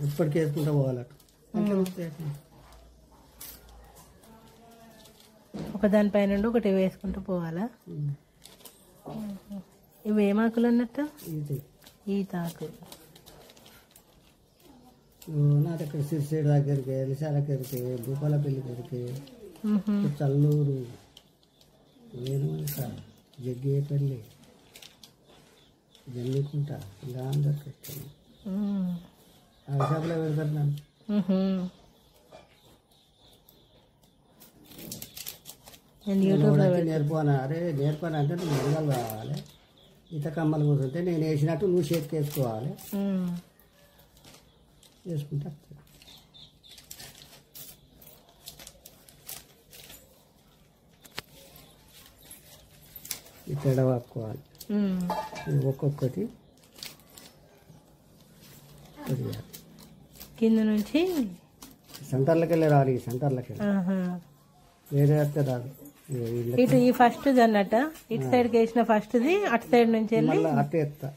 ఇప్పటికి వేసుకుంటా పోవాలట. ఒక దానిపైన ఒకటి వేసుకుంటూ పోవాలా? ఇవి ఏమాకులు అన్నట్టు? ఈతాకు. నా దగ్గర సిరిసేడు దగ్గరికి, ఎలిసాల దగ్గరికి, భూపాలపల్లి దగ్గరికి, చల్లూరు, నేను ఇంకా జగ్గేపల్లి, జమ్మికుంట, ఇలా అందరికి వచ్చాను. ఆ షాపులో పెడతారు నన్ను. నేర్పానా? అరే నేర్పాను అంటే నువ్వు మొదలు కావాలి, ఈత కమ్మలు కూర్చుంటే నేను వేసినట్టు నువ్వు చేతికి వేసుకోవాలి, వేసుకుంటా. ఇట్లా ఎడవాక్కోవాలి, ఒక్కొక్కటి కింద నుంచి సెంటర్లకి వెళ్ళి రావాలి. సెంటర్లకి వెళ్ళి వేరే వస్తే రాదు. ఇటు ఈ ఫస్ట్ అన్నట్ట, ఇటు సైడ్కి వేసిన ఫస్ట్ది అటు సైడ్ నుంచి వెళ్ళి అట్టే ఎత్తా,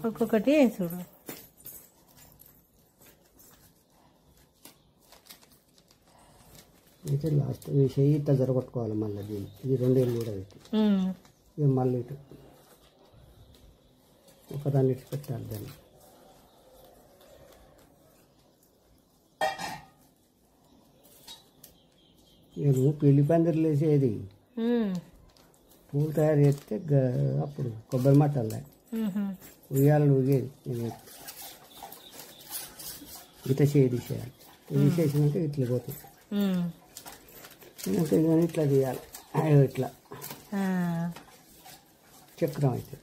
ఒక్కొక్కటి చూడు. అయితే లాస్ట్ ఈ చెయ్యి ఇట్లా జరగొట్టుకోవాలి. మళ్ళీ దీన్ని ఈ రెండేళ్ళు కూడా పెట్టి ఇక మళ్ళీ ఇటు ఒకదాన్ని ఇటు పెట్టాలి. దాన్ని నేను పెళ్లి పందిర్లు వేసేది, పూలు తయారు చేస్తే అప్పుడు కొబ్బరి మట్టలే ఉయ్యాలను ఊగేది. నేను ఇట చేయి తీసేయాలి, తీసేసినాక ఇట్లా పోతుంది. ఇట్లా తీయాలి, ఇట్లా చక్రం అయితే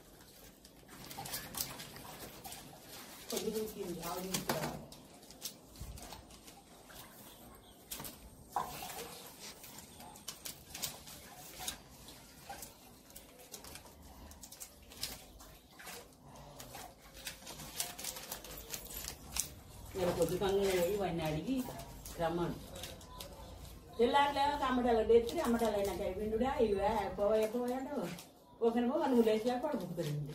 కొద్ది కంగా ఇవన్నీ అడిగి రమ్మను. తెల్లారులేక అమ్మటాలు తెచ్చి అమ్మటాలు అయినాక విండుడా ఇవే పోయాడు ఒకరికో నువ్వు లేచిగా పడుకుంటుంది.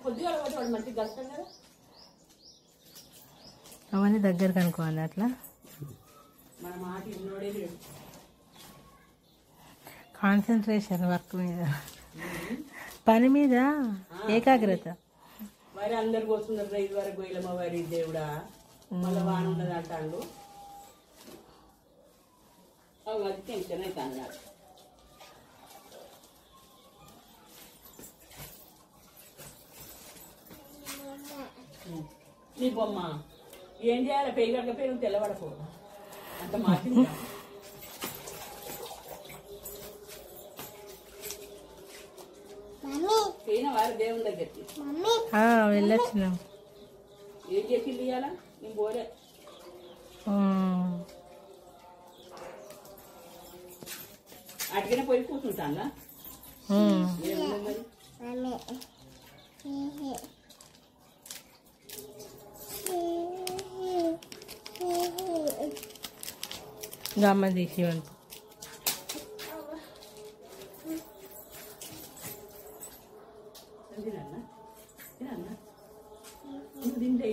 కొద్దిగా పోతే వాడు మంచిగా కలుస్తాం కదా. అవన్నీ దగ్గర కనుక్కోవాలి. అట్లా మన మాట ఇన్నోడే లేడు. కాన్సన్ట్రేషన్ వర్క్ మీద, పని మీద ఏకాగ్రత. మరి అందరికి వస్తున్నారు 5 వరకు పోయిలమ్మ వారి దేవుడా, మళ్ళీ వాన ఉన్నది అంటాడు. అది టెన్షన్ అయితే అన్నాడు. నీ బొమ్మ ఏం చేయాలి? పెయిగడక పేరు తెల్లబడకు అంత మార్చింది. పోయిన వారు దేవుని దగ్గరికి వెళ్ళొచ్చినాం. ఏం చేసింది ఇవాళ? నేను పోలే. అటుకనే పోయి కూర్చుంటాను. గమ్మ తీసి వంట తింటే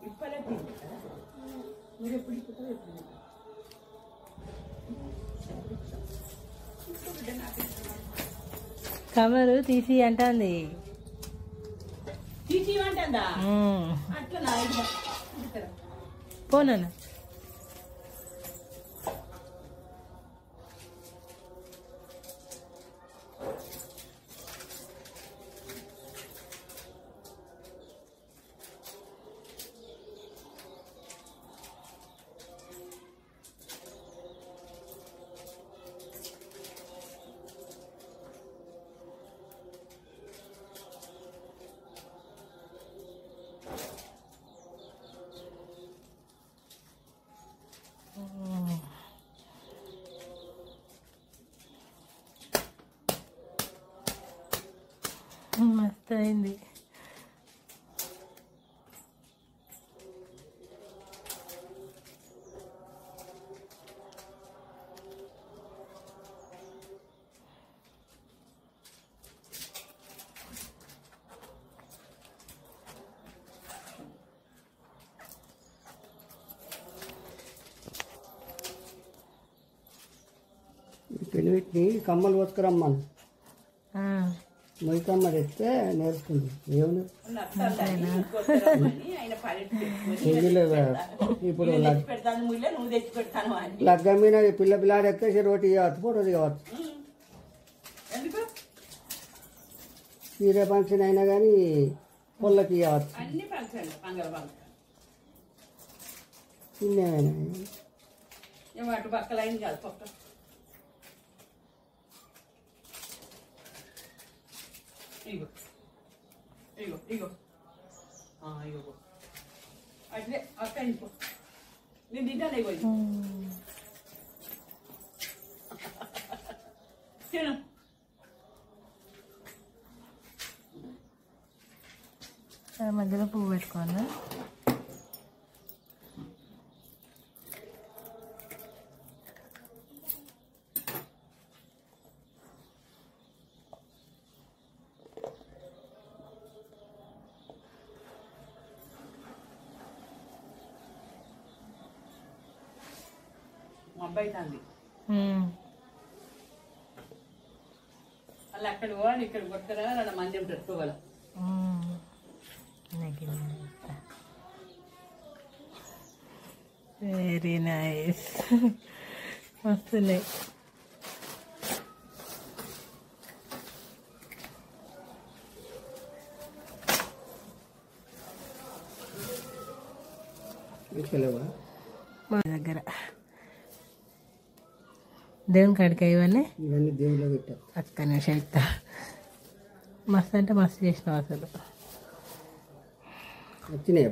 ఇప్పలే తింటా. మీరు ఎప్పుడు ఇప్పుతావు? ఎప్పుడు కవరు తీసి అంటుంది. తీసి అంటుందా? అట్లా పోనా మస్తు అయింది. వీటిని కమ్మలు పట్టుకురమ్మను. ఆ, మొయ్యి కమ్మ తెస్తే నేర్చుకుంది. ఏముంది ఆయన పల్లెటూరు ఇప్పుడు తెచ్చి పెడతాను ముళ్ళే నువ్వు తెచ్చి పెడతాను అని లగ్గం మీద పిల్లాడు ఎక్కేసి రోటీ కావచ్చు, ఫోటో దిగవచ్చు. ఎందుకు చీర ఫంక్షన్ అయినా కానీ పొల్లకి ఇవ్వచ్చు. అన్ని ఫంక్షన్ పంగల ఫంక్షన్ చిన్నమైనా ఏమో అటు పక్కల అయింది కాదు పక్క ఇగో ఇగో ఇగో ఇగో అట్లే అక్క ఇంకో నేను తింటాను ఇగో తిను మధ్యలో పువ్వు పెట్టుకోవాలి. మా అబ్బాయి తంది అలా అక్కడ పోవాలి ఇక్కడ కొట్టరా అలా మంది పెట్టుకోవాలి. వెరీ నైస్, మస్తున్నాయి. మా దగ్గర దేవుని కాడికి ఇవన్నీ ఇవన్నీ దేవుళ్ళ పెట్టారు. అక్క నిమిషం ఇస్తా. మస్తు అంటే మస్తు చేసినావు అసలు. వచ్చినాయి.